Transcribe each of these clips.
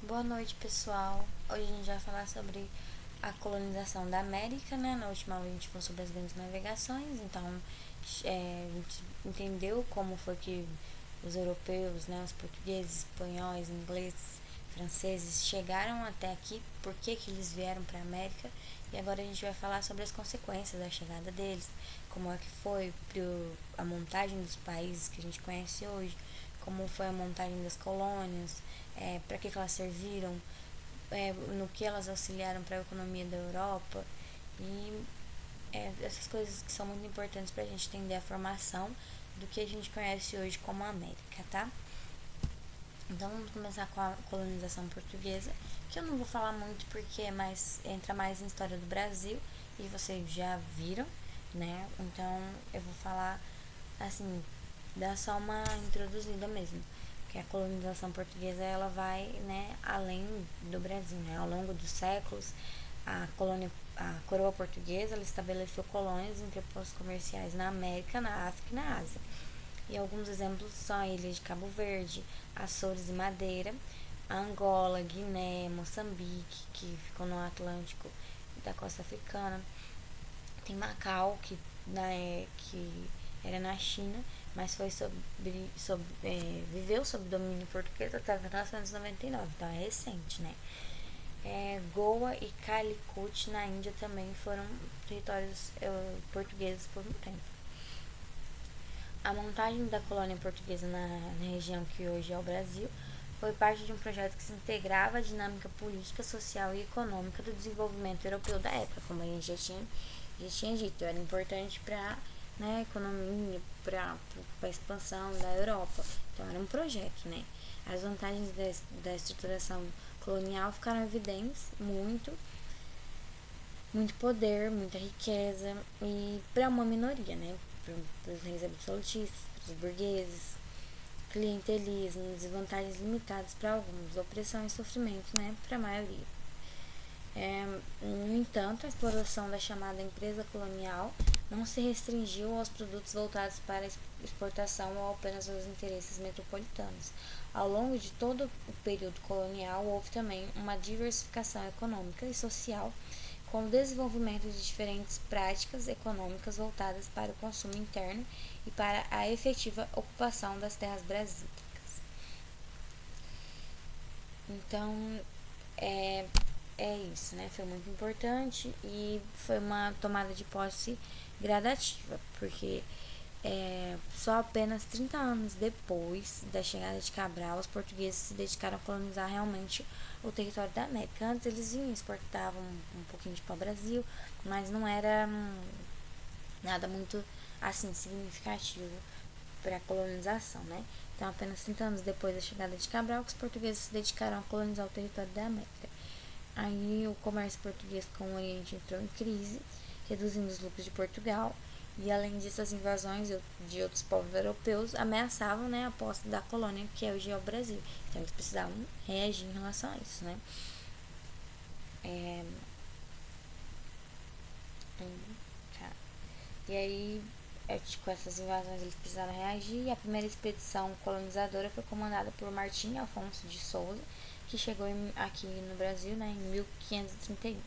Boa noite, pessoal. Hoje a gente vai falar sobre a colonização da América, né? Na última aula a gente falou sobre as grandes navegações, então a gente entendeu como foi que os europeus, né, os portugueses, espanhóis, ingleses, franceses chegaram até aqui, por que eles vieram para a América, e agora a gente vai falar sobre as consequências da chegada deles, como é que foi a montagem dos países que a gente conhece hoje, como foi a montagem das colônias, para que elas serviram, no que elas auxiliaram para a economia da Europa e essas coisas que são muito importantes para a gente entender a formação do que a gente conhece hoje como América, tá? Então vamos começar com a colonização portuguesa, que eu não vou falar muito porque entra mais em história do Brasil e vocês já viram, né? Então eu vou falar assim, dar só uma introduzida mesmo, que a colonização portuguesa ela vai, né, além do Brasil, né? Ao longo dos séculos, a coroa portuguesa ela estabeleceu colônias em postos comerciais na América, na África e na Ásia. E alguns exemplos são a ilha de Cabo Verde, Açores e Madeira, Angola, Guiné, Moçambique, que ficou no Atlântico da costa africana. Tem Macau, que era na China, mas viveu sob domínio português até 1999, então é recente, né? Goa e Calicut na Índia também foram territórios portugueses por um tempo. A montagem da colônia portuguesa na região que hoje é o Brasil foi parte de um projeto que se integrava à dinâmica política, social e econômica do desenvolvimento europeu da época, como a gente já tinha dito, era importante para, né, a economia, para a expansão da Europa. Então era um projeto, né? As vantagens da estruturação colonial ficaram evidentes, muito poder, muita riqueza e para uma minoria, né? Para os reis absolutistas, para os burgueses, clientelismo, desvantagens limitadas para alguns, opressão e sofrimento, né? Para a maioria. No entanto, a exploração da chamada empresa colonial não se restringiu aos produtos voltados para exportação ou apenas aos interesses metropolitanos. Ao longo de todo o período colonial, houve também uma diversificação econômica e social, com o desenvolvimento de diferentes práticas econômicas voltadas para o consumo interno e para a efetiva ocupação das terras brasílicas. Então, é isso, né? Foi muito importante e foi uma tomada de posse gradativa, porque só apenas 30 anos depois da chegada de Cabral, os portugueses se dedicaram a colonizar realmente o território da América. Antes eles vinham, exportavam um pouquinho de pau-brasil, mas não era nada muito assim significativo para a colonização, né? Então, apenas 30 anos depois da chegada de Cabral, que os portugueses se dedicaram a colonizar o território da América. Aí o comércio português com o Oriente entrou em crise, reduzindo os lucros de Portugal, e além disso as invasões de outros povos europeus ameaçavam, né, a posse da colônia que hoje é o Brasil. Então eles precisavam reagir em relação a isso, né? Tá. E aí, com essas invasões eles precisaram reagir, e a primeira expedição colonizadora foi comandada por Martim Afonso de Souza, que chegou aqui no Brasil, né, em 1531.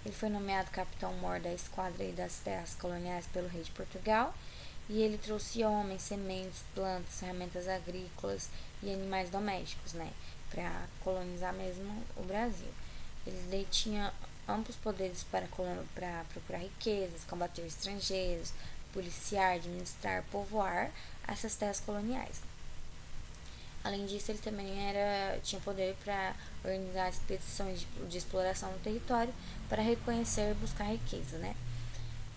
Ele foi nomeado capitão-mor da esquadra e das terras coloniais pelo rei de Portugal, e ele trouxe homens, sementes, plantas, ferramentas agrícolas e animais domésticos, né, para colonizar mesmo o Brasil. Ele detinha amplos poderes para procurar riquezas, combater estrangeiros, policiar, administrar, povoar essas terras coloniais. Além disso, ele também tinha poder para organizar expedições de exploração do território para reconhecer e buscar riqueza, né?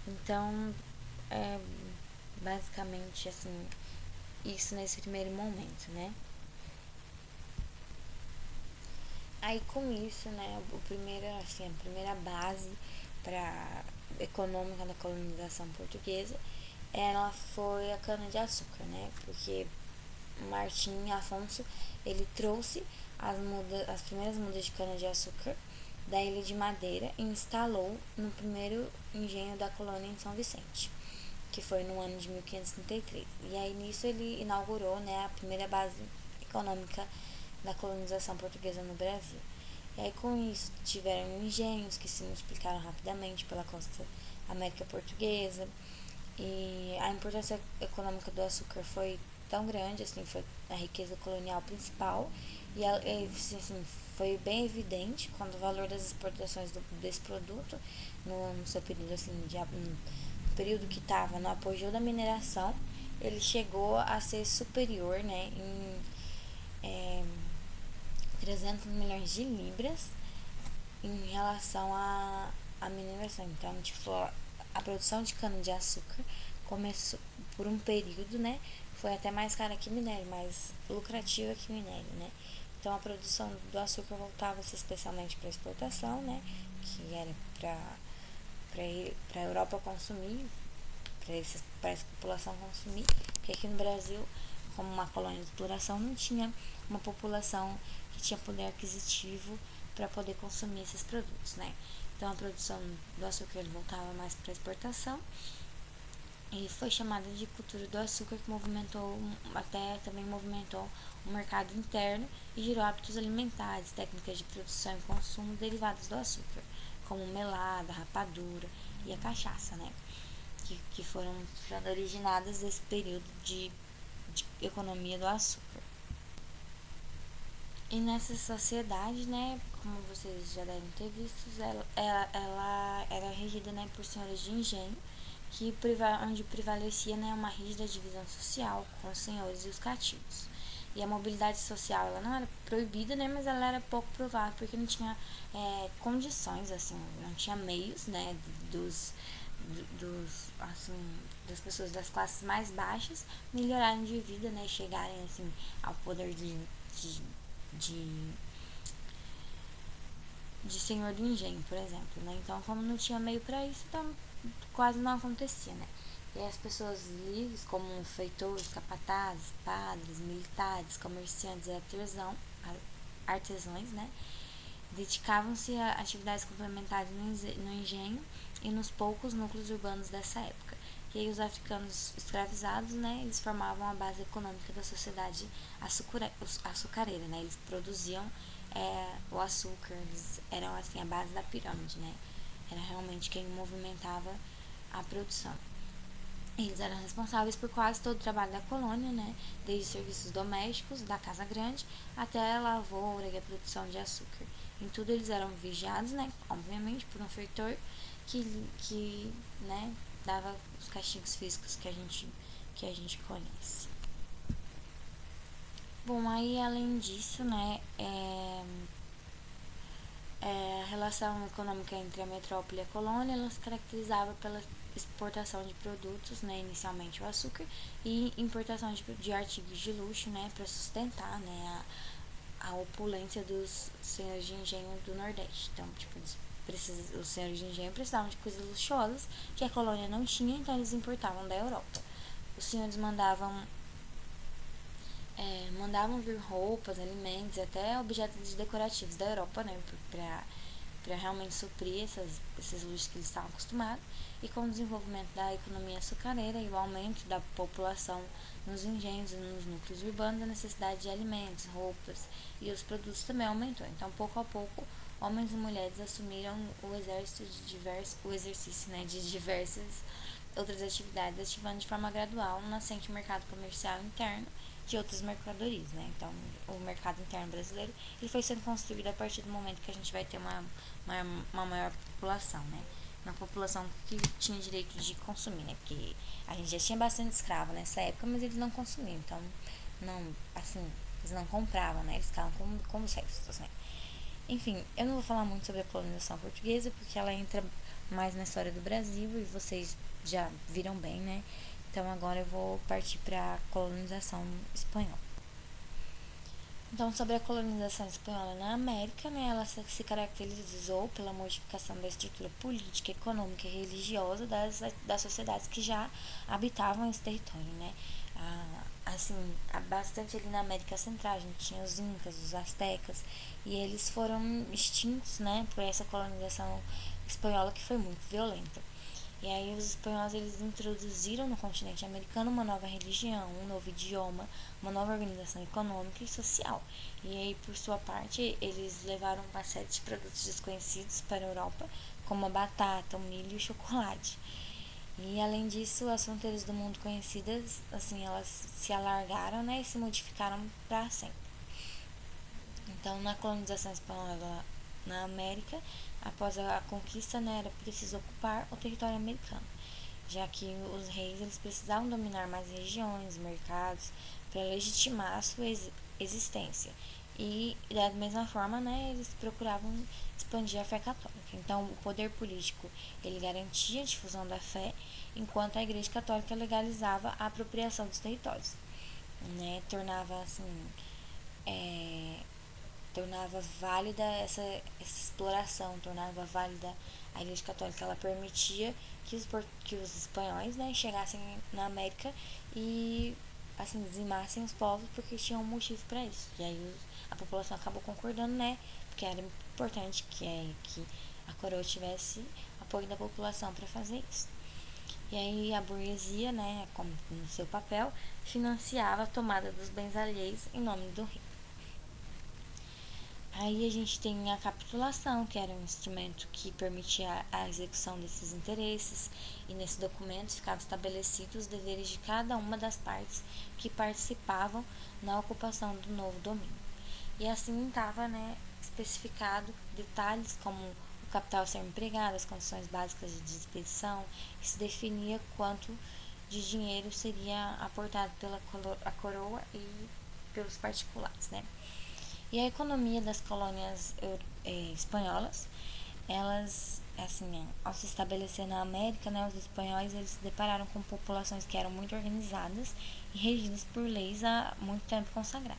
Então, é basicamente assim, isso nesse primeiro momento, né? Aí com isso, né, a primeira base para econômica da colonização portuguesa, ela foi a cana de açúcar, né? Porque Martim Afonso ele trouxe as primeiras mudas de cana de açúcar da ilha de Madeira e instalou no primeiro engenho da colônia em São Vicente, que foi no ano de 1533. E aí nisso ele inaugurou, né, a primeira base econômica da colonização portuguesa no Brasil. E aí, com isso, tiveram engenhos que se multiplicaram rapidamente pela costa América Portuguesa, e a importância econômica do açúcar foi tão grande, assim, foi a riqueza colonial principal, e assim, foi bem evidente quando o valor das exportações desse produto, no seu período, assim, no período que estava no apogeu da mineração, ele chegou a ser superior, né, em 300 milhões de libras em relação à mineração. Então, tipo, a produção de cana-de-açúcar começou por um período, né? Foi até mais cara que minério, mais lucrativa que minério, né? Então, a produção do açúcar voltava-se especialmente para exportação, né? Que era para a Europa consumir, para essa população consumir, porque aqui no Brasil, como uma colônia de exploração, não tinha uma população que tinha poder aquisitivo para poder consumir esses produtos, né? Então a produção do açúcar voltava mais para exportação e foi chamada de cultura do açúcar, que também movimentou o mercado interno e gerou hábitos alimentares, técnicas de produção e consumo derivadas do açúcar, como melada, rapadura e a cachaça, né? Que foram originadas desse período de economia do açúcar. E nessa sociedade, né, como vocês já devem ter visto, ela era regida, né, por senhores de engenho, onde prevalecia, né, uma rígida divisão social com os senhores e os cativos. E a mobilidade social, ela não era proibida, né, mas ela era pouco provável, porque não tinha condições, assim, não tinha meios, né, das pessoas das classes mais baixas melhorarem de vida, né, chegarem, assim, ao poder de, de senhor do engenho, por exemplo, né? Então, como não tinha meio para isso, então quase não acontecia, né? E as pessoas livres, como feitores, capatazes, padres, militares, comerciantes e artesãos, né? Dedicavam-se a atividades complementares no engenho e nos poucos núcleos urbanos dessa época. E aí os africanos escravizados, né, eles formavam a base econômica da sociedade açucareira, né? Eles produziam o açúcar, eles eram assim a base da pirâmide, né? Era realmente quem movimentava a produção. Eles eram responsáveis por quase todo o trabalho da colônia, né? Desde serviços domésticos, da casa grande, até a lavoura e a produção de açúcar. Em tudo eles eram vigiados, né? Obviamente, por um feitor que né, dava os castigos físicos que a gente conhece. Bom, aí além disso, né, a relação econômica entre a metrópole e a colônia, ela se caracterizava pela exportação de produtos, né, inicialmente o açúcar, e importação de artigos de luxo, né, para sustentar, né, a opulência dos senhores de engenho do Nordeste. Então, tipo, os senhores de engenho precisavam de coisas luxuosas que a colônia não tinha, então eles importavam da Europa. Os senhores mandavam vir roupas, alimentos e até objetos decorativos da Europa, né, para realmente suprir esses luxos que eles estavam acostumados. E com o desenvolvimento da economia açucareira e o aumento da população nos engenhos e nos núcleos urbanos, a necessidade de alimentos, roupas e os produtos também aumentou. Então, pouco a pouco, homens e mulheres assumiram o exercício, né, de diversas outras atividades, ativando de forma gradual um nascente mercado comercial interno de outras mercadorias, né? Então, o mercado interno brasileiro ele foi sendo construído a partir do momento que a gente vai ter uma maior população, né? Uma população que tinha direito de consumir, né? Porque a gente já tinha bastante escravo nessa época, mas eles não consumiam, então, eles não compravam, né? Eles ficavam como cestos, né? Enfim, eu não vou falar muito sobre a colonização portuguesa, porque ela entra mais na história do Brasil e vocês já viram bem, né? Então agora eu vou partir para a colonização espanhola. Então, sobre a colonização espanhola na América, né, ela se caracterizou pela modificação da estrutura política, econômica e religiosa das sociedades que já habitavam esse território, né? Bastante ali na América Central, a gente tinha os incas, os astecas, e eles foram extintos, né, por essa colonização espanhola que foi muito violenta. E aí os espanhóis eles introduziram no continente americano uma nova religião, um novo idioma, uma nova organização econômica e social. E aí, por sua parte, eles levaram uma série de produtos desconhecidos para a Europa, como a batata, o milho e o chocolate. E além disso, as fronteiras do mundo conhecidas, assim, elas se alargaram, né, e se modificaram para sempre. Então, na colonização espanhola na América, após a conquista, né, era preciso ocupar o território americano, já que os reis eles precisavam dominar mais regiões, mercados, para legitimar a sua existência. E da mesma forma, né, eles procuravam expandir a fé católica. Então, o poder político ele garantia a difusão da fé, enquanto a Igreja Católica legalizava a apropriação dos territórios, né, é, tornava válida essa exploração, tornava válida a Igreja Católica. Ela permitia que os espanhóis, né, chegassem na América e assim dizimassem os povos porque tinham um motivo para isso. E aí a população acabou concordando, né, porque era importante que a coroa tivesse apoio da população para fazer isso. E aí a burguesia, né, como no seu papel, financiava a tomada dos bens alheios em nome do rei. Aí a gente tem a capitulação, que era um instrumento que permitia a execução desses interesses, e nesse documento ficavam estabelecidos os deveres de cada uma das partes que participavam na ocupação do novo domínio. E assim estava, né, especificado detalhes como o capital a ser empregado, as condições básicas de expedição, e se definia quanto de dinheiro seria aportado pela coroa e pelos particulares, né? E a economia das colônias espanholas, elas, assim, ao se estabelecer na América, né, os espanhóis eles se depararam com populações que eram muito organizadas e regidas por leis há muito tempo consagradas.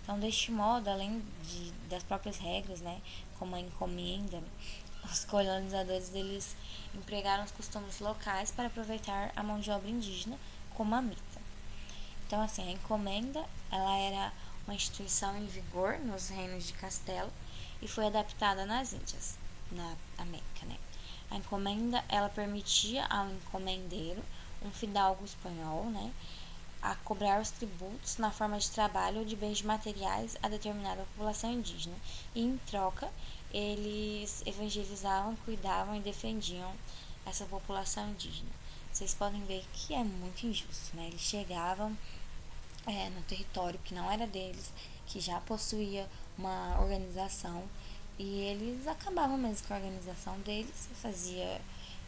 Então, deste modo, além das próprias regras, né, como a encomenda, os colonizadores eles empregaram os costumes locais para aproveitar a mão de obra indígena, como a mita. Então, assim, a encomenda, ela era uma instituição em vigor nos reinos de Castelo e foi adaptada nas Índias, na América, né? A encomenda, ela permitia ao encomendeiro, um fidalgo espanhol, né, a cobrar os tributos na forma de trabalho ou de bens materiais a determinada população indígena. E, em troca, eles evangelizavam, cuidavam e defendiam essa população indígena. Vocês podem ver que é muito injusto, né? Eles chegavam no território que não era deles, que já possuía uma organização, e eles acabavam mesmo com a organização deles, fazia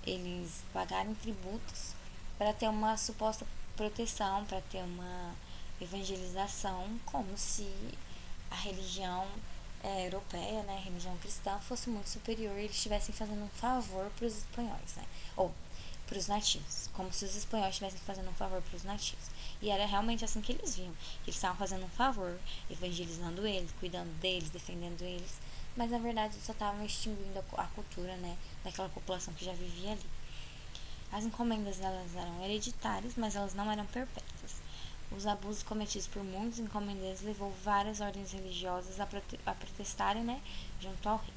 eles pagarem tributos para ter uma suposta proteção, para ter uma evangelização, como se a religião europeia, né, a religião cristã, fosse muito superior e eles estivessem fazendo um favor para os espanhóis, né, ou para os nativos, como se os espanhóis estivessem fazendo um favor para os nativos. E era realmente assim que eles viam, que eles estavam fazendo um favor, evangelizando eles, cuidando deles, defendendo eles, mas na verdade eles só estavam extinguindo a cultura, né, daquela população que já vivia ali. As encomendas elas eram hereditárias, mas elas não eram perpétuas. Os abusos cometidos por muitos encomendeiros levou várias ordens religiosas a protestarem, né, junto ao rei.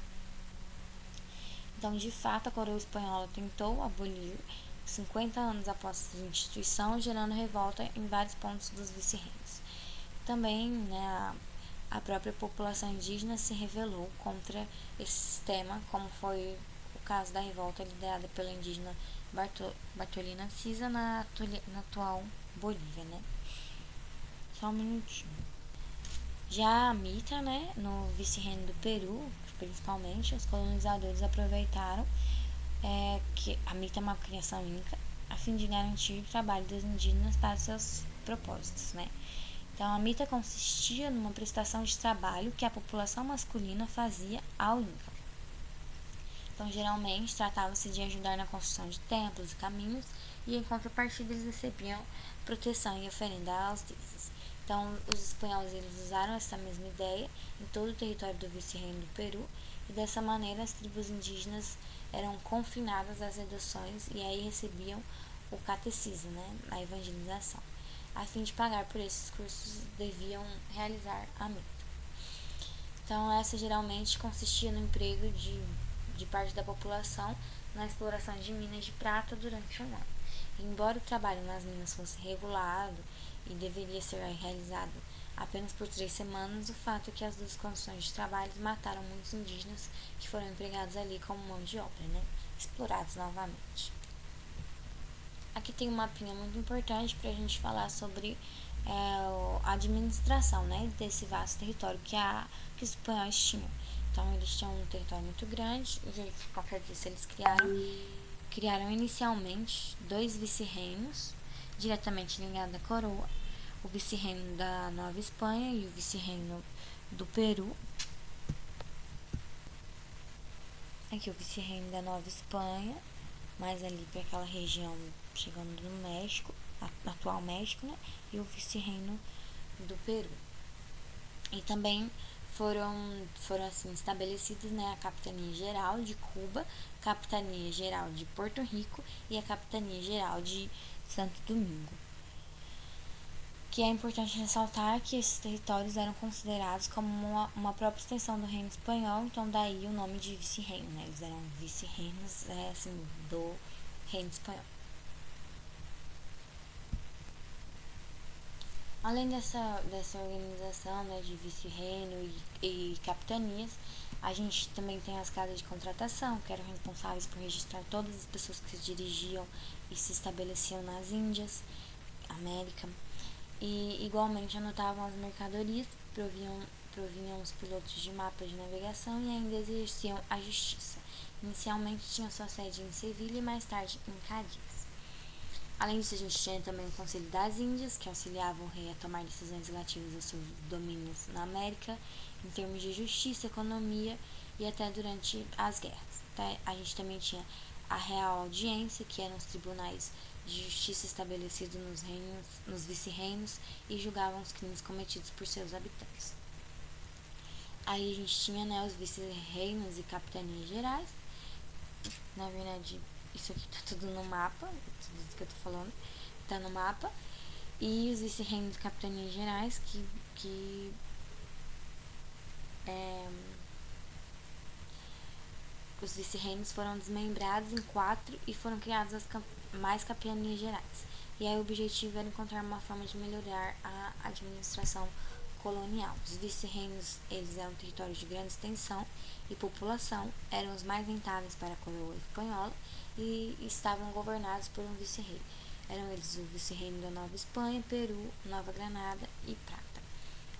Então, de fato, a coroa espanhola tentou abolir 50 anos após sua instituição, gerando revolta em vários pontos dos vice-reinos. Também, né, a própria população indígena se rebelou contra esse sistema, como foi o caso da revolta liderada pela indígena Bartolina Cisa na atual Bolívia, né? Só um minutinho. Já a Mita, né, no vice-reino do Peru, principalmente, os colonizadores aproveitaram que a Mita é uma criação inca, a fim de garantir o trabalho dos indígenas para seus propósitos, né? Então, a mita consistia numa prestação de trabalho que a população masculina fazia ao inca. Então, geralmente, tratava-se de ajudar na construção de templos e caminhos, e em contrapartida eles recebiam proteção e oferenda aos deuses. Então, os espanhóis eles usaram essa mesma ideia em todo o território do vice-reino do Peru, e dessa maneira as tribos indígenas eram confinadas às reduções e aí recebiam o catecismo, né, a evangelização. A fim de pagar por esses cursos, deviam realizar a mita. Então, essa geralmente consistia no emprego de parte da população na exploração de minas de prata durante um ano. Embora o trabalho nas minas fosse regulado e deveria ser realizado apenas por 3 semanas, o fato é que as duas condições de trabalho mataram muitos indígenas que foram empregados ali como mão de obra, né? Explorados novamente. Aqui tem um mapinha muito importante para a gente falar sobre a administração, né, desse vasto território que os espanhóis tinham. Então, eles tinham um território muito grande e, qualquer disso, eles criaram inicialmente 2 vice-reinos diretamente ligados à coroa, o vice-reino da Nova Espanha e o vice-reino do Peru. Aqui o vice-reino da Nova Espanha, mais ali para aquela região chegando no México, atual México, né? E o vice-reino do Peru. E também foram assim estabelecidos, né, a Capitania Geral de Cuba, Capitania Geral de Porto Rico e a Capitania Geral de Santo Domingo. Que é importante ressaltar que esses territórios eram considerados como uma própria extensão do reino espanhol, então daí o nome de vice-reino, né? Eles eram vice-reinos assim, do reino espanhol. Além dessa organização, né, de vice-reino e capitanias, a gente também tem as casas de contratação, que eram responsáveis por registrar todas as pessoas que se dirigiam e se estabeleciam nas Índias, América, e igualmente anotavam as mercadorias, provinham os pilotos de mapas de navegação e ainda exerciam a justiça. Inicialmente tinham sua sede em Sevilha e mais tarde em Cádiz. Além disso, a gente tinha também o Conselho das Índias, que auxiliava o rei a tomar decisões relativas aos seus domínios na América, em termos de justiça, economia e até durante as guerras. Tá? A gente também tinha a Real Audiência, que eram os tribunais de justiça estabelecidos nos vice-reinos e julgavam os crimes cometidos por seus habitantes. Aí a gente tinha, né, os vice-reinos e capitanias gerais. Na verdade, isso aqui tá tudo no mapa, tudo isso que eu tô falando tá no mapa. E os vice-reinos e capitanias gerais os vice-reinos foram desmembrados em 4 e foram criadas mais capitanias gerais. E aí o objetivo era encontrar uma forma de melhorar a administração colonial. Os vice-reinos, eles eram territórios de grande extensão e população, eram os mais rentáveis para a coroa espanhola e estavam governados por um vice-rei. Eram eles o vice-reino da Nova Espanha, Peru, Nova Granada e Prata.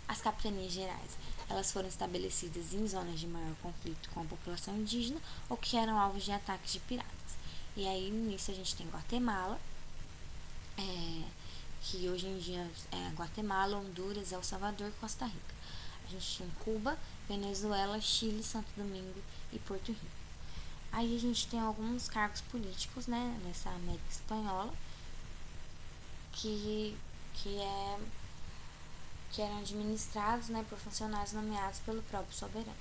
As capitanias gerais, elas foram estabelecidas em zonas de maior conflito com a população indígena ou que eram alvos de ataques de piratas. E aí, nisso, a gente tem Guatemala, que hoje em dia é Guatemala, Honduras, El Salvador e Costa Rica. A gente tinha Cuba, Venezuela, Chile, Santo Domingo e Porto Rico. Aí a gente tem alguns cargos políticos, né, nessa América Espanhola, que eram administrados, né, por funcionários nomeados pelo próprio soberano.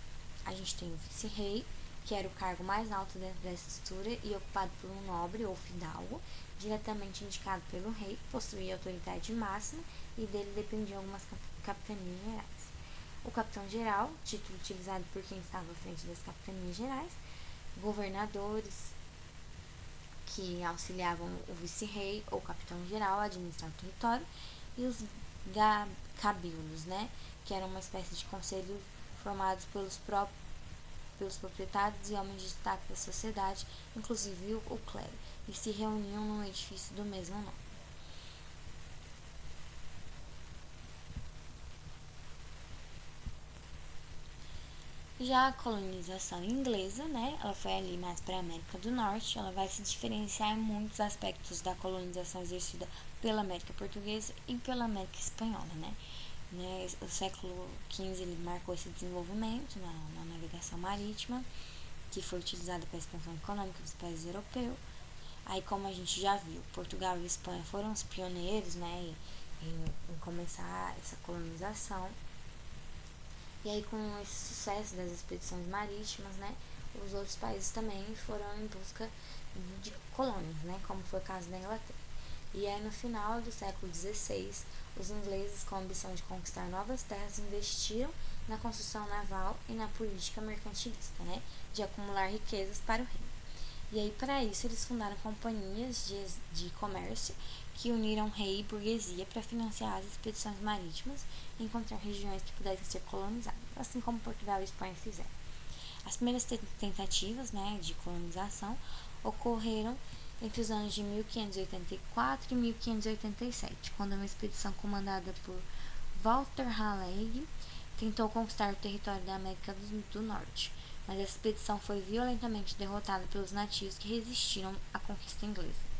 A gente tem o vice-rei, que era o cargo mais alto dentro dessa estrutura e ocupado por um nobre ou fidalgo, diretamente indicado pelo rei, possuía autoridade máxima e dele dependiam algumas capitanias gerais. O capitão-geral, título utilizado por quem estava à frente das capitanias gerais, governadores, que auxiliavam o vice-rei ou capitão-geral a administrar o território, e os cabildos, né, que eram uma espécie de conselho formados pelos proprietários e homens de destaque da sociedade, inclusive o clero, e se reuniam num edifício do mesmo nome. Já a colonização inglesa, né, ela foi ali mais para a América do Norte, ela vai se diferenciar em muitos aspectos da colonização exercida pela América Portuguesa e pela América Espanhola, né. O século XV ele marcou esse desenvolvimento na navegação marítima, que foi utilizada para a expansão econômica dos países europeus. Aí, como a gente já viu, Portugal e Espanha foram os pioneiros, né, em começar essa colonização. E aí, com esse sucesso das expedições marítimas, né, os outros países também foram em busca de colônias, né, como foi o caso da Inglaterra. E aí, no final do século XVI, os ingleses, com a ambição de conquistar novas terras, investiram na construção naval e na política mercantilista, né, de acumular riquezas para o reino. E aí, para isso, eles fundaram companhias de comércio que uniram rei e burguesia para financiar as expedições marítimas e encontrar regiões que pudessem ser colonizadas, assim como Portugal e Espanha fizeram. As primeiras tentativas, né, de colonização ocorreram entre os anos de 1584 e 1587, quando uma expedição comandada por Walter Raleigh tentou conquistar o território da América do Norte, mas essa expedição foi violentamente derrotada pelos nativos que resistiram à conquista inglesa.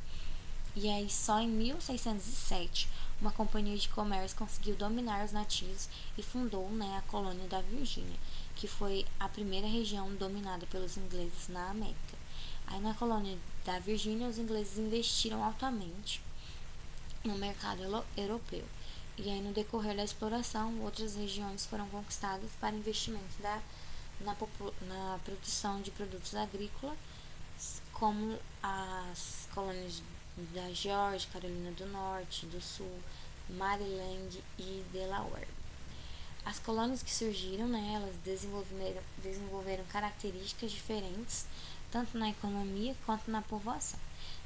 E aí, só em 1607, uma companhia de comércio conseguiu dominar os nativos e fundou, né, a colônia da Virgínia, que foi a primeira região dominada pelos ingleses na América. Aí, na colônia da Virgínia, os ingleses investiram altamente no mercado europeu. E aí, no decorrer da exploração, outras regiões foram conquistadas para investimento na produção de produtos agrícolas, como as colônias da Geórgia, Carolina do Norte, do Sul, Maryland e Delaware. As colônias que surgiram, né, elas desenvolveram características diferentes, tanto na economia quanto na povoação.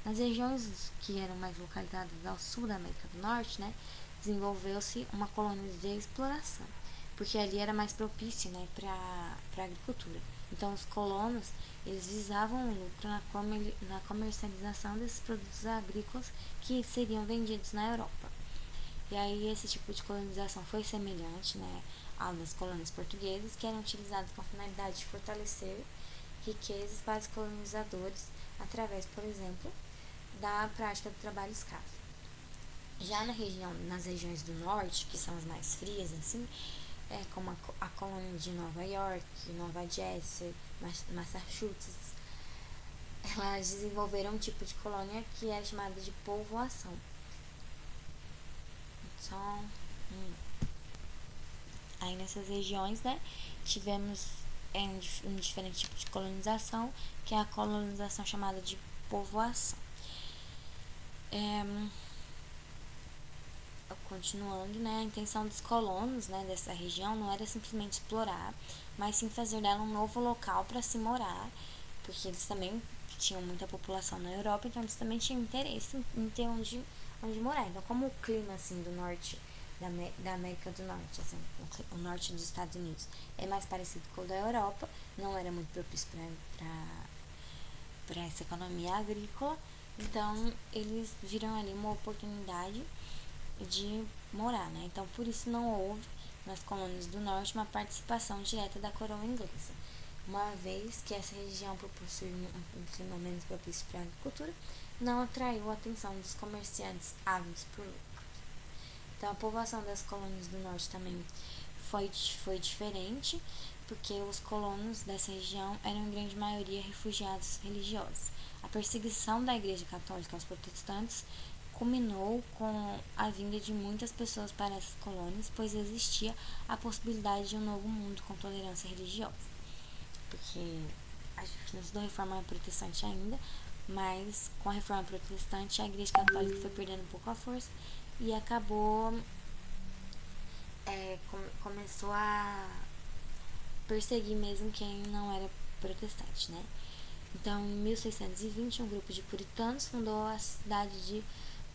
Nas regiões que eram mais localizadas ao sul da América do Norte, né, desenvolveu-se uma colônia de exploração, porque ali era mais propício, né, para a agricultura. Então, os colonos, eles visavam o lucro na comercialização desses produtos agrícolas que seriam vendidos na Europa. E aí, esse tipo de colonização foi semelhante, né, às das colônias portuguesas, que eram utilizadas com a finalidade de fortalecer riquezas para os colonizadores, através, por exemplo, da prática do trabalho escravo. Já nas regiões do norte, que são as mais frias, assim, como a colônia de Nova York, Nova Jersey, Massachusetts, elas desenvolveram um tipo de colônia que era chamada de povoação. Então, aí nessas regiões, né, tivemos um diferente tipo de colonização, que é a colonização chamada de povoação. Continuando, né, a intenção dos colonos, né, dessa região não era simplesmente explorar, mas sim fazer dela um novo local para se morar, porque eles também tinham muita população na Europa, então eles também tinham interesse em ter onde morar. Então, como o clima assim do norte da América do Norte, assim, o norte dos Estados Unidos é mais parecido com o da Europa, não era muito propício para essa economia agrícola, então eles viram ali uma oportunidade de morar, né? Então, por isso não houve nas colônias do norte uma participação direta da coroa inglesa, uma vez que essa região, por possuir um clima menos propício para a agricultura, não atraiu a atenção dos comerciantes ávidos por lucro. Então, a povoação das colônias do norte também foi diferente, porque os colonos dessa região eram em grande maioria refugiados religiosos. A perseguição da Igreja Católica aos protestantes culminou com a vinda de muitas pessoas para essas colônias, pois existia a possibilidade de um novo mundo com tolerância religiosa. Porque a gente não estudou a reforma protestante ainda, mas com a reforma protestante a Igreja Católica foi perdendo um pouco a força e acabou começou a perseguir mesmo quem não era protestante, né? Então, em 1620, um grupo de puritanos fundou a cidade de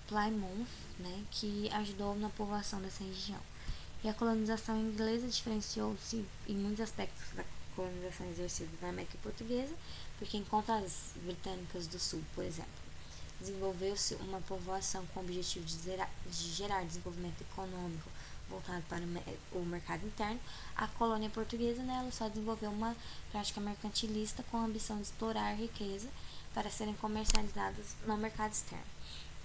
Plymouth, né, que ajudou na povoação dessa região. E a colonização inglesa diferenciou-se em muitos aspectos da colonização exercida na América Portuguesa, porque enquanto as britânicas do Sul, por exemplo, desenvolveu-se uma povoação com o objetivo de gerar desenvolvimento econômico voltado para o mercado interno, a colônia portuguesa, né, ela só desenvolveu uma prática mercantilista com a ambição de explorar a riqueza para serem comercializadas no mercado externo.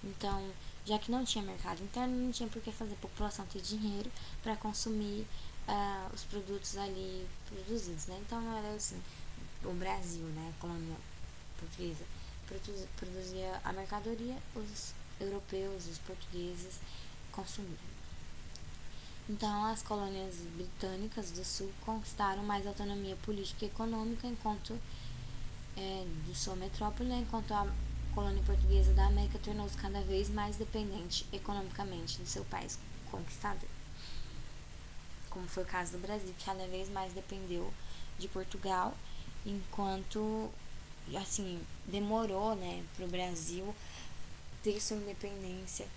Então, já que não tinha mercado interno, não tinha por que fazer a população ter dinheiro para consumir os produtos ali produzidos, né? Então, era assim, o Brasil, né, a colônia portuguesa, produzia a mercadoria, os europeus, os portugueses consumiam. Então, as colônias britânicas do Sul conquistaram mais autonomia política e econômica de sua metrópole, né, enquanto a colônia portuguesa da América tornou-se cada vez mais dependente economicamente do seu país conquistador. Como foi o caso do Brasil, que cada vez mais dependeu de Portugal, enquanto assim, demorou, né, pro Brasil ter sua independência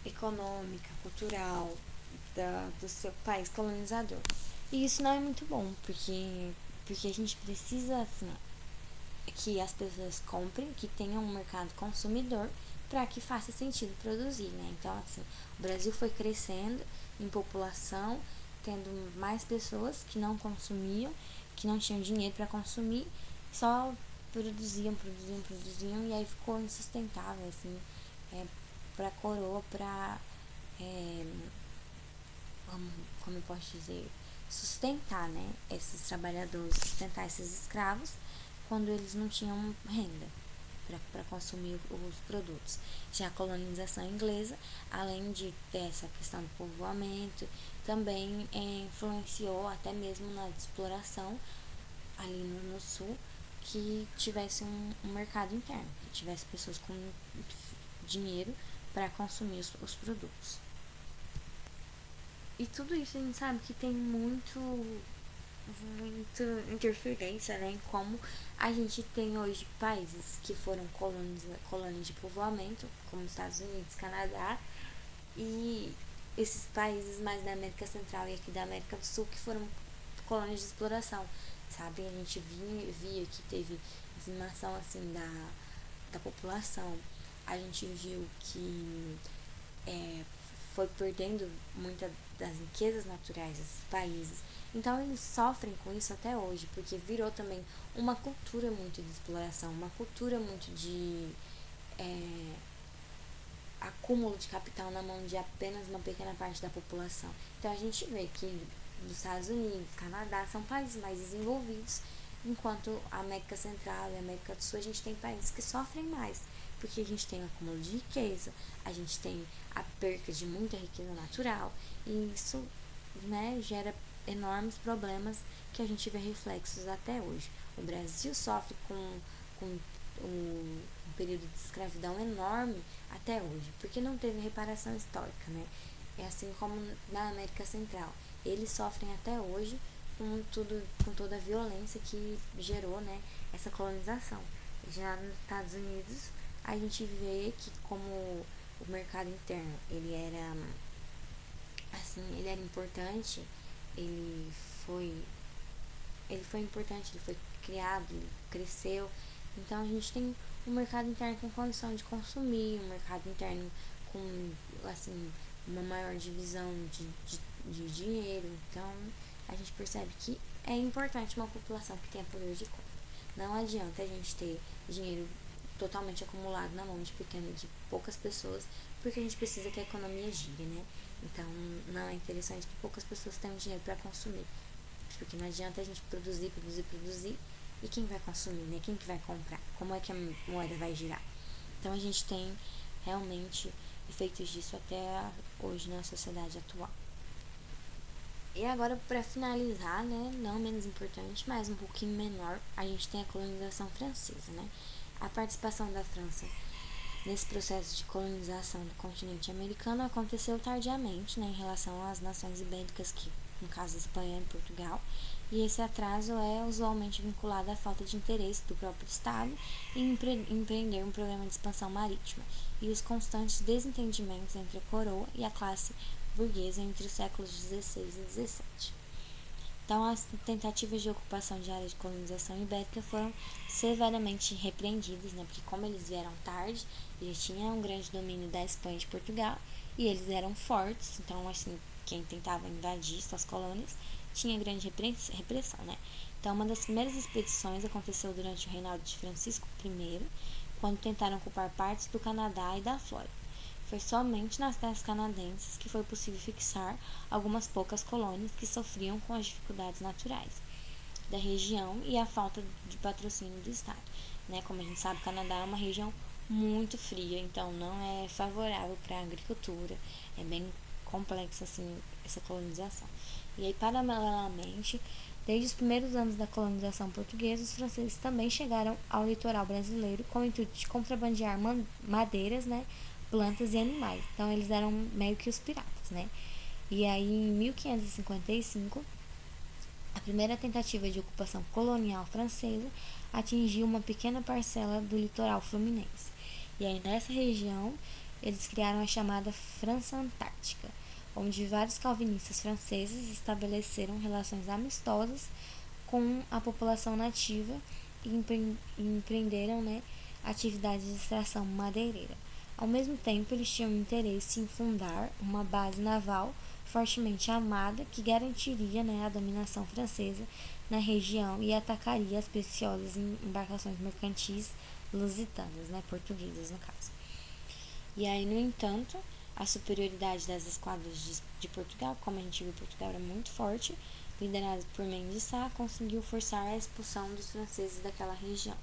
econômica, cultural do seu país colonizador. E isso não é muito bom, porque a gente precisa, assim, que as pessoas comprem, que tenham um mercado consumidor para que faça sentido produzir, né? Então, assim, o Brasil foi crescendo em população, tendo mais pessoas que não consumiam, que não tinham dinheiro para consumir, só produziam, e aí ficou insustentável, assim, para a coroa, para, é, como eu posso dizer, sustentar, né, esses trabalhadores, sustentar esses escravos, quando eles não tinham renda para consumir os produtos. Já a colonização inglesa, além de ter essa questão do povoamento, também influenciou até mesmo na exploração ali no sul, que tivesse um mercado interno, que tivesse pessoas com dinheiro para consumir os produtos. E tudo isso a gente sabe que tem muita interferência, né, em como a gente tem hoje países que foram colônias de povoamento, como Estados Unidos, Canadá, e esses países mais da América Central e aqui da América do Sul que foram colônias de exploração, sabe? A gente via que teve dizimação, assim, da população. A gente viu que foi perdendo muitas das riquezas naturais desses países. Então eles sofrem com isso até hoje, porque virou também uma cultura muito de exploração, uma cultura muito de acúmulo de capital na mão de apenas uma pequena parte da população. Então a gente vê que os Estados Unidos, Canadá são países mais desenvolvidos, enquanto a América Central e a América do Sul a gente tem países que sofrem mais, porque a gente tem o acúmulo de riqueza, a gente tem a perca de muita riqueza natural, e isso, né, gera enormes problemas que a gente vê reflexos até hoje. O Brasil sofre com um período de escravidão enorme até hoje, porque não teve reparação histórica, né? É assim como na América Central. Eles sofrem até hoje com toda a violência que gerou, né, essa colonização. Já nos Estados Unidos, a gente vê que como o mercado interno, ele era importante, ele foi importante, ele foi criado, ele cresceu. Então a gente tem um mercado interno com condição de consumir, um mercado interno com, assim, uma maior divisão de dinheiro. Então a gente percebe que é importante uma população que tenha poder de compra. Não adianta a gente ter dinheiro totalmente acumulado na mão de poucas pessoas, porque a gente precisa que a economia gire, né? Então não é interessante que poucas pessoas tenham dinheiro para consumir, porque não adianta a gente produzir, e quem vai consumir, né? Quem que vai comprar? Como é que a moeda vai girar? Então a gente tem realmente efeitos disso até hoje na sociedade atual. E agora, para finalizar, né, não menos importante, mas um pouquinho menor, a gente tem a colonização francesa, né? A participação da França nesse processo de colonização do continente americano aconteceu tardiamente, né, em relação às nações ibéricas, que no caso Espanha e Portugal, e esse atraso é usualmente vinculado à falta de interesse do próprio Estado em empreender um programa de expansão marítima e os constantes desentendimentos entre a coroa e a classe burguesa entre os séculos XVI e XVII. Então, as tentativas de ocupação de áreas de colonização ibérica foram severamente repreendidas, né, porque como eles vieram tarde, eles tinham um grande domínio da Espanha e de Portugal, e eles eram fortes, então, assim, quem tentava invadir suas colônias tinha grande repressão, né? Então, uma das primeiras expedições aconteceu durante o reinado de Francisco I, quando tentaram ocupar partes do Canadá e da Flórida. Foi somente nas terras canadenses que foi possível fixar algumas poucas colônias que sofriam com as dificuldades naturais da região e a falta de patrocínio do Estado. Né? Como a gente sabe, o Canadá é uma região muito fria, então não é favorável para a agricultura, é bem complexa assim, essa colonização. E aí, paralelamente, desde os primeiros anos da colonização portuguesa, os franceses também chegaram ao litoral brasileiro com o intuito de contrabandear madeiras, né, plantas e animais. Então eles eram meio que os piratas, né? E aí em 1555 A primeira tentativa de ocupação colonial francesa atingiu uma pequena parcela do litoral fluminense. E aí nessa região eles criaram a chamada França Antártica, onde vários calvinistas franceses estabeleceram relações amistosas com a população nativa e empreenderam, atividades de extração madeireira. Ao mesmo tempo, eles tinham interesse em fundar uma base naval fortemente armada que garantiria, a dominação francesa na região e atacaria as preciosas embarcações mercantis lusitanas, portuguesas no caso. E aí, no entanto, a superioridade das esquadras de Portugal, como a gente viu, Portugal era muito forte, liderado por Mendes de Sá, conseguiu forçar a expulsão dos franceses daquela região.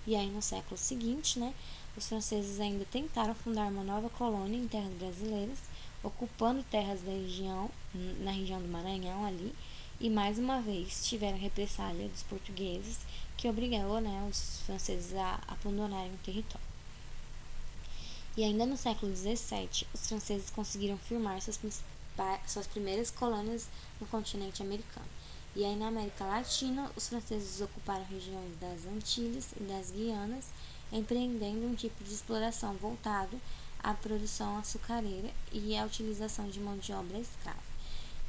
E aí, no século seguinte, os franceses ainda tentaram fundar uma nova colônia em terras brasileiras, ocupando terras da região, na região do Maranhão ali, e mais uma vez tiveram represália dos portugueses, que obrigou, os franceses a abandonarem o território. E ainda no século XVII, os franceses conseguiram firmar suas primeiras colônias no continente americano. E aí na América Latina, os franceses ocuparam regiões das Antilhas e das Guianas, empreendendo um tipo de exploração voltado à produção açucareira e à utilização de mão de obra escrava.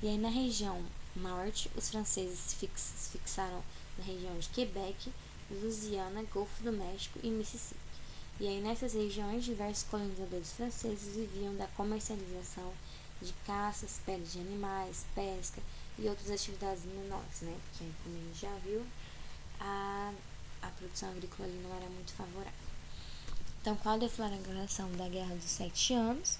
E aí na região norte, os franceses se fixaram na região de Quebec, Louisiana, Golfo do México e Mississippi. E aí nessas regiões, diversos colonizadores franceses viviam da comercialização de caças, peles de animais, pesca e outras atividades menores, porque como a gente já viu, a produção agrícola ali não era muito favorável. Então, com a deflagração da Guerra dos 7 Anos,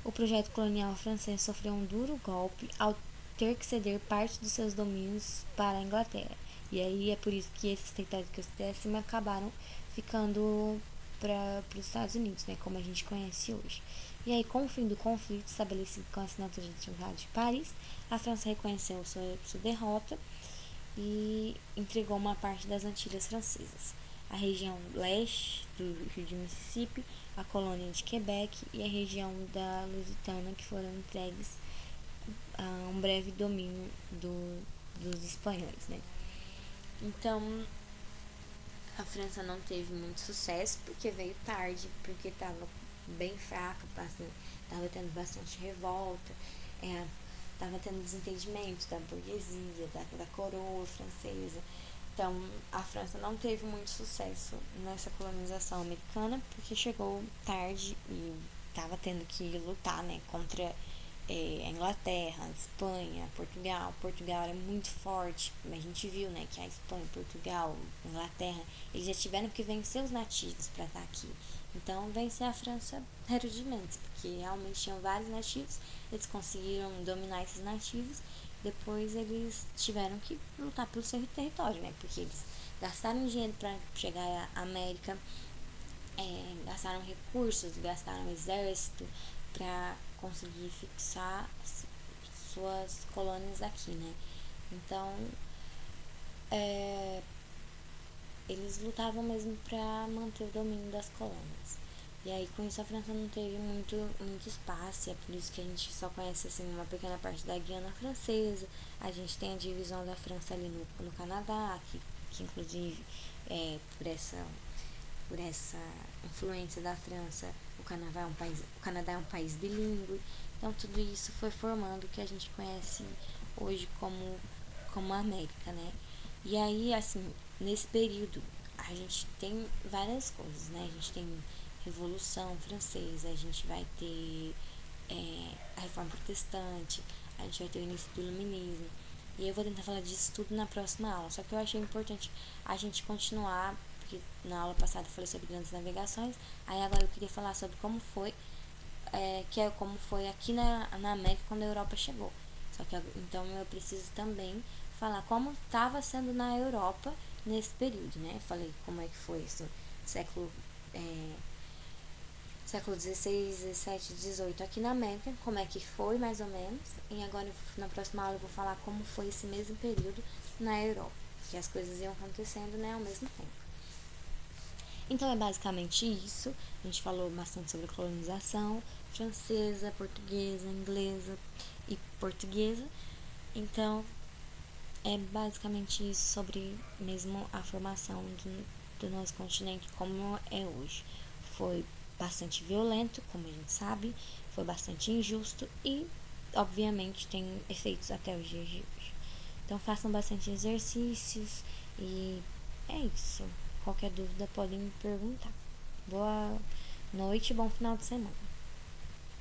o projeto colonial francês sofreu um duro golpe ao ter que ceder parte dos seus domínios para a Inglaterra. E aí é por isso que esses territórios que eu citei acima acabaram ficando para os Estados Unidos, como a gente conhece hoje. E aí, com o fim do conflito estabelecido com a assinatura do Tratado de Paris, a França reconheceu sua derrota e entregou uma parte das Antilhas francesas, a região leste do rio de Mississippi, a colônia de Quebec e a região da Lusitana, que foram entregues a um breve domínio dos espanhóis, Então, a França não teve muito sucesso porque veio tarde, porque estava bem fraca, estava tendo bastante revolta, estava tendo desentendimento da burguesia, da coroa francesa. Então, a França não teve muito sucesso nessa colonização americana porque chegou tarde e estava tendo que lutar, contra a Inglaterra, a Espanha, Portugal. Portugal era muito forte, mas a gente viu, que a Espanha, Portugal, a Inglaterra, eles já tiveram que vencer os nativos para estar aqui. Então, vencer a França era o de menos, porque realmente tinham vários nativos, eles conseguiram dominar esses nativos, depois eles tiveram que lutar pelo seu território, porque eles gastaram dinheiro para chegar à América, gastaram recursos, gastaram exército para conseguir fixar suas colônias aqui, Então, eles lutavam mesmo para manter o domínio das colônias. E aí, com isso, a França não teve muito espaço, e é por isso que a gente só conhece, uma pequena parte da Guiana Francesa. A gente tem a divisão da França ali no Canadá, que inclusive, por essa influência da França, o Canadá é um país bilíngue. Então, tudo isso foi formando o que a gente conhece hoje como a América, E aí, nesse período, a gente tem várias coisas, A gente tem Revolução Francesa, a gente vai ter a Reforma Protestante, a gente vai ter o início do Iluminismo. E eu vou tentar falar disso tudo na próxima aula. Só que eu achei importante a gente continuar, porque na aula passada eu falei sobre grandes navegações. Aí agora eu queria falar sobre como foi, como foi aqui na América quando a Europa chegou. Só que então eu preciso também falar como estava sendo na Europa nesse período, Eu falei como é que foi século XVI, XVII, XVIII aqui na América, como é que foi mais ou menos. E agora na próxima aula eu vou falar como foi esse mesmo período na Europa, que as coisas iam acontecendo, ao mesmo tempo. Então é basicamente isso. A gente falou bastante sobre colonização francesa, portuguesa, inglesa e portuguesa. Então É basicamente isso sobre mesmo a formação do nosso continente como é hoje. Foi bastante violento, como a gente sabe, foi bastante injusto e, obviamente, tem efeitos até os dias de hoje. Então façam bastante exercícios e é isso. Qualquer dúvida podem me perguntar. Boa noite e bom final de semana.